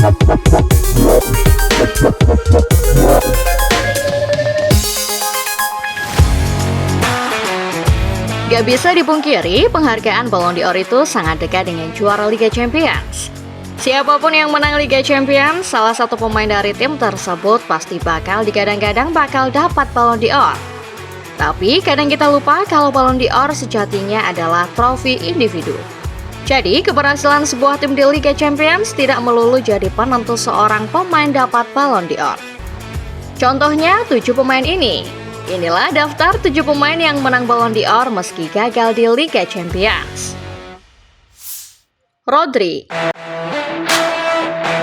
Gak bisa dipungkiri, penghargaan Ballon d'Or itu sangat dekat dengan juara Liga Champions. Siapapun yang menang Liga Champions, salah satu pemain dari tim tersebut pasti digadang-gadang bakal dapat Ballon d'Or. Tapi kadang kita lupa kalau Ballon d'Or sejatinya adalah trofi individu. Jadi keberhasilan sebuah tim di Liga Champions tidak melulu jadi penentu seorang pemain dapat Ballon d'Or. Contohnya 7 pemain ini. Inilah daftar 7 pemain yang menang Ballon d'Or meski gagal di Liga Champions. Rodri.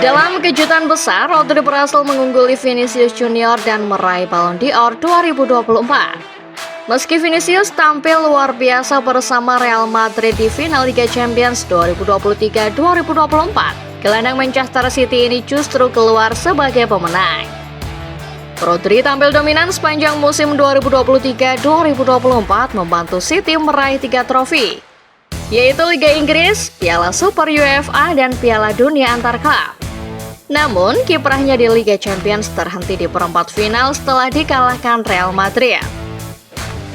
Dalam kejutan besar, Rodri berhasil mengungguli Vinicius Junior dan meraih Ballon d'Or 2024. Meski Vinicius tampil luar biasa bersama Real Madrid di final Liga Champions 2023-2024, gelandang Manchester City ini justru keluar sebagai pemenang. Rodri tampil dominan sepanjang musim 2023-2024 membantu City meraih 3 trofi, yaitu Liga Inggris, Piala Super UEFA, dan Piala Dunia antar klub. Namun, kiprahnya di Liga Champions terhenti di perempat final setelah dikalahkan Real Madrid.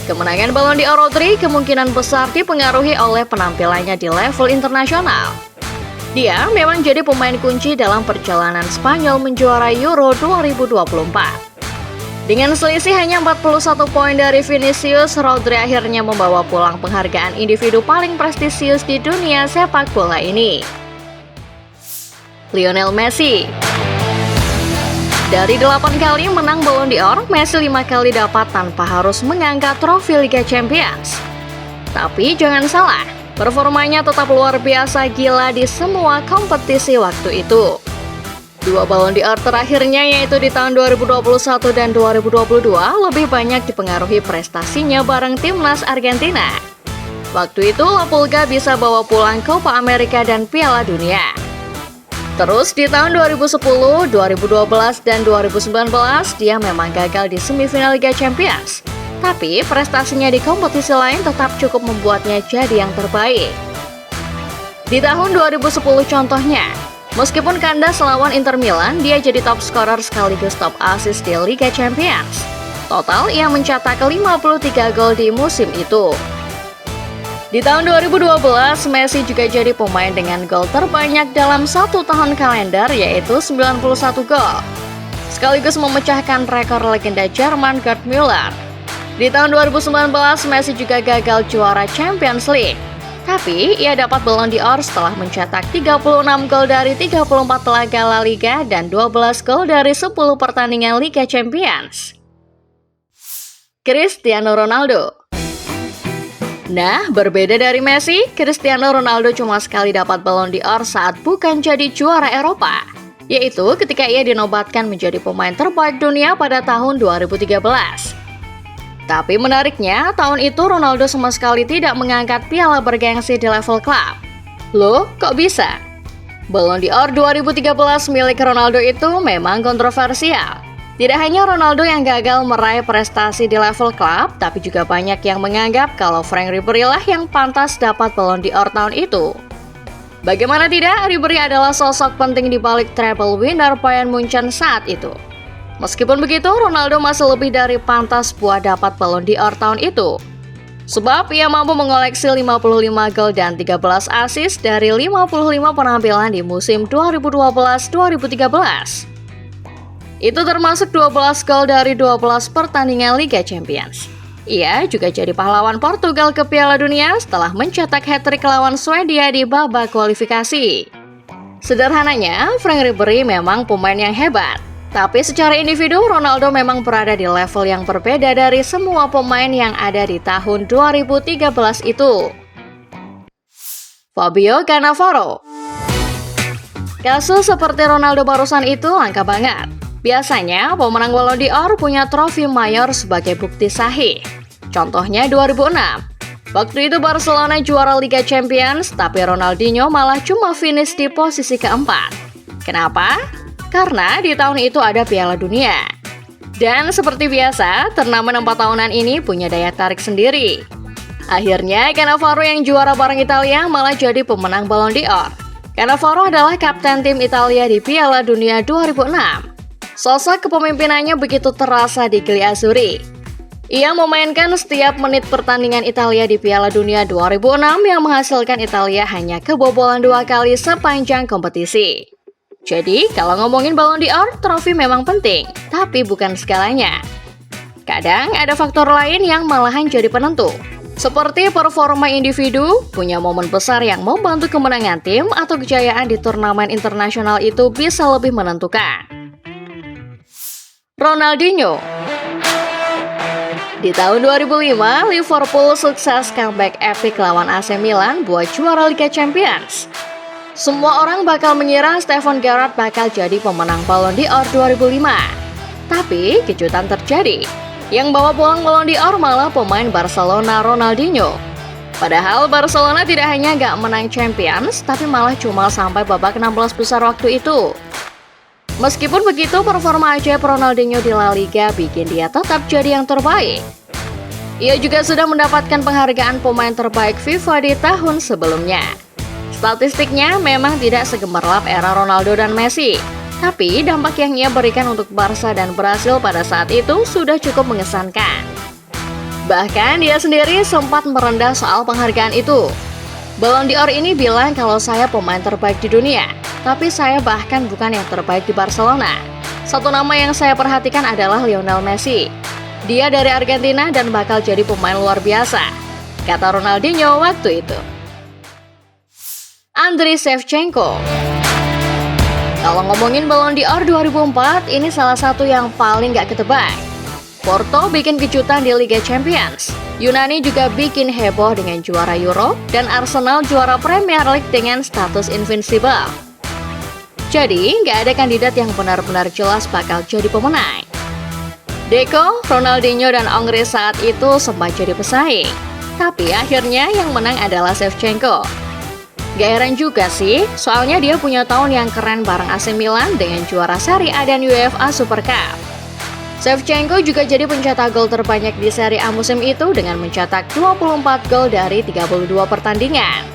Kemenangan Ballon d'Or Rodri kemungkinan besar dipengaruhi oleh penampilannya di level internasional. Dia memang jadi pemain kunci dalam perjalanan Spanyol menjuarai Euro 2024. Dengan selisih hanya 41 poin dari Vinicius, Rodri akhirnya membawa pulang penghargaan individu paling prestisius di dunia sepak bola ini. Lionel Messi. Dari 8 kali menang Ballon d'Or, Messi 5 kali dapat tanpa harus mengangkat trofi Liga Champions. Tapi jangan salah, performanya tetap luar biasa gila di semua kompetisi waktu itu. 2 Ballon d'Or terakhirnya, yaitu di tahun 2021 dan 2022, lebih banyak dipengaruhi prestasinya bareng timnas Argentina. Waktu itu La Pulga bisa bawa pulang Copa America dan Piala Dunia. Terus di tahun 2010, 2012, dan 2019, dia memang gagal di semifinal Liga Champions. Tapi prestasinya di kompetisi lain tetap cukup membuatnya jadi yang terbaik. Di tahun 2010 contohnya, meskipun kandas lawan Inter Milan, dia jadi top scorer sekaligus top assist di Liga Champions. Total ia mencetak 53 gol di musim itu. Di tahun 2012, Messi juga jadi pemain dengan gol terbanyak dalam 1 tahun kalender, yaitu 91 gol. Sekaligus memecahkan rekor legenda Jerman Gerd Müller. Di tahun 2019, Messi juga gagal juara Champions League. Tapi ia dapat Ballon d'Or setelah mencetak 36 gol dari 34 laga La Liga dan 12 gol dari 10 pertandingan Liga Champions. Cristiano Ronaldo. Nah, berbeda dari Messi, Cristiano Ronaldo cuma sekali dapat Ballon d'Or saat bukan jadi juara Eropa, yaitu ketika ia dinobatkan menjadi pemain terbaik dunia pada tahun 2013. Tapi menariknya, tahun itu Ronaldo sama sekali tidak mengangkat piala bergengsi di level klub. Loh, kok bisa? Ballon d'Or 2013 milik Ronaldo itu memang kontroversial. Tidak hanya Ronaldo yang gagal meraih prestasi di level klub, tapi juga banyak yang menganggap kalau Franck Ribéry lah yang pantas dapat Ballon d'Or tahun itu. Bagaimana tidak, Ribéry adalah sosok penting di balik treble winner Bayern Munchen saat itu. Meskipun begitu, Ronaldo masih lebih dari pantas buat dapat Ballon d'Or tahun itu. Sebab ia mampu mengoleksi 55 gol dan 13 assist dari 55 penampilan di musim 2012-2013. Itu termasuk 12 gol dari 12 pertandingan Liga Champions. Ia juga jadi pahlawan Portugal ke Piala Dunia setelah mencetak hat-trick lawan Swedia di babak kualifikasi. Sederhananya, Franck Ribéry memang pemain yang hebat. Tapi secara individu, Ronaldo memang berada di level yang berbeda dari semua pemain yang ada di tahun 2013 itu. Fabio Cannavaro. Kasus seperti Ronaldo barusan itu langka banget. Biasanya, pemenang Ballon d'Or punya trofi mayor sebagai bukti sahih. Contohnya 2006. Waktu itu Barcelona juara Liga Champions, tapi Ronaldinho malah cuma finish di posisi keempat. Kenapa? Karena di tahun itu ada Piala Dunia. Dan seperti biasa, turnamen 4 tahunan ini punya daya tarik sendiri. Akhirnya, Cannavaro yang juara bareng Italia malah jadi pemenang Ballon d'Or. Cannavaro adalah kapten tim Italia di Piala Dunia 2006. Sosok kepemimpinannya begitu terasa di Gli Azzurri. Ia memainkan setiap menit pertandingan Italia di Piala Dunia 2006 yang menghasilkan Italia hanya kebobolan 2 kali sepanjang kompetisi. Jadi, kalau ngomongin Ballon d'Or, trofi memang penting, tapi bukan segalanya. Kadang ada faktor lain yang malahan jadi penentu. Seperti performa individu, punya momen besar yang membantu kemenangan tim atau kejayaan di turnamen internasional itu bisa lebih menentukan. Ronaldinho. Di tahun 2005, Liverpool sukses comeback epic lawan AC Milan buat juara Liga Champions. Semua orang bakal mengira Steven Gerrard bakal jadi pemenang Ballon d'Or 2005. Tapi kejutan terjadi. Yang bawa pulang Ballon d'Or malah pemain Barcelona Ronaldinho. Padahal Barcelona tidak hanya gak menang Champions, tapi malah cuma sampai babak 16 besar waktu itu. Meskipun begitu, performa ajaib Ronaldinho di La Liga bikin dia tetap jadi yang terbaik. Ia juga sudah mendapatkan penghargaan pemain terbaik FIFA di tahun sebelumnya. Statistiknya memang tidak segemerlap era Ronaldo dan Messi, tapi dampak yang ia berikan untuk Barca dan Brasil pada saat itu sudah cukup mengesankan. Bahkan dia sendiri sempat merendah soal penghargaan itu. Ballon d'Or ini bilang kalau saya pemain terbaik di dunia, tapi saya bahkan bukan yang terbaik di Barcelona. Satu nama yang saya perhatikan adalah Lionel Messi. Dia dari Argentina dan bakal jadi pemain luar biasa, kata Ronaldinho waktu itu. Andriy Shevchenko. Kalau ngomongin Ballon d'Or 2004, ini salah satu yang paling gak ketebak. Porto bikin kejutan di Liga Champions. Yunani juga bikin heboh dengan juara Euro, dan Arsenal juara Premier League dengan status invincible. Jadi, nggak ada kandidat yang benar-benar jelas bakal jadi pemenang. Deco, Ronaldinho, dan Henry saat itu sempat jadi pesaing. Tapi akhirnya yang menang adalah Shevchenko. Gak heran juga sih, soalnya dia punya tahun yang keren bareng AC Milan dengan juara Serie A dan UEFA Super Cup. Shevchenko juga jadi pencetak gol terbanyak di Serie A musim itu dengan mencetak 24 gol dari 32 pertandingan.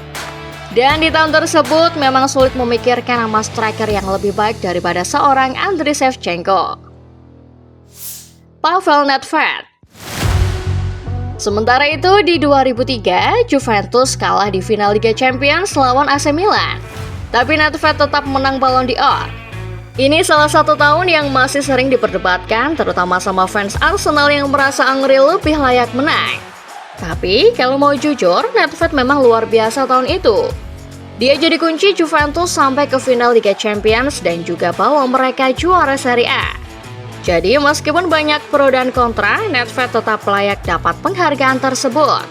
Dan di tahun tersebut memang sulit memikirkan nama striker yang lebih baik daripada seorang Andriy Shevchenko. Pavel Nedved. Sementara itu di 2003, Juventus kalah di final Liga Champions lawan AC Milan. Tapi Nedved tetap menang Ballon d'Or. Ini salah satu tahun yang masih sering diperdebatkan, terutama sama fans Arsenal yang merasa Henry lebih layak menang. Tapi kalau mau jujur, Nedved memang luar biasa tahun itu. Dia jadi kunci Juventus sampai ke final Liga Champions dan juga bawa mereka juara Serie A. Jadi meskipun banyak pro dan kontra, Nedved tetap layak dapat penghargaan tersebut.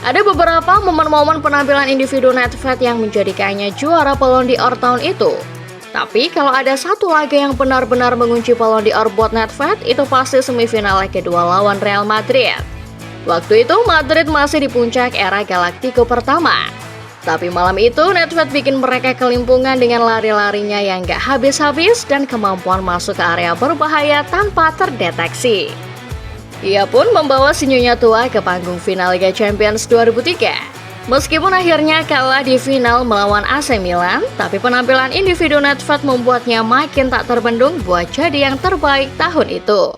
Ada beberapa momen-momen penampilan individu Nedved yang menjadikannya juara Ballon d'Or tahun itu. Tapi kalau ada satu laga yang benar-benar mengunci Ballon d'Or buat Nedved, itu pasti semifinal leg kedua lawan Real Madrid. Waktu itu Madrid masih di puncak era Galactico pertama. Tapi malam itu Nedved bikin mereka kelimpungan dengan lari-larinya yang gak habis-habis dan kemampuan masuk ke area berbahaya tanpa terdeteksi. Ia pun membawa senyumnya tua ke panggung final Liga Champions 2003. Meskipun akhirnya kalah di final melawan AC Milan, tapi penampilan individu Nedved membuatnya makin tak terbendung buat jadi yang terbaik tahun itu.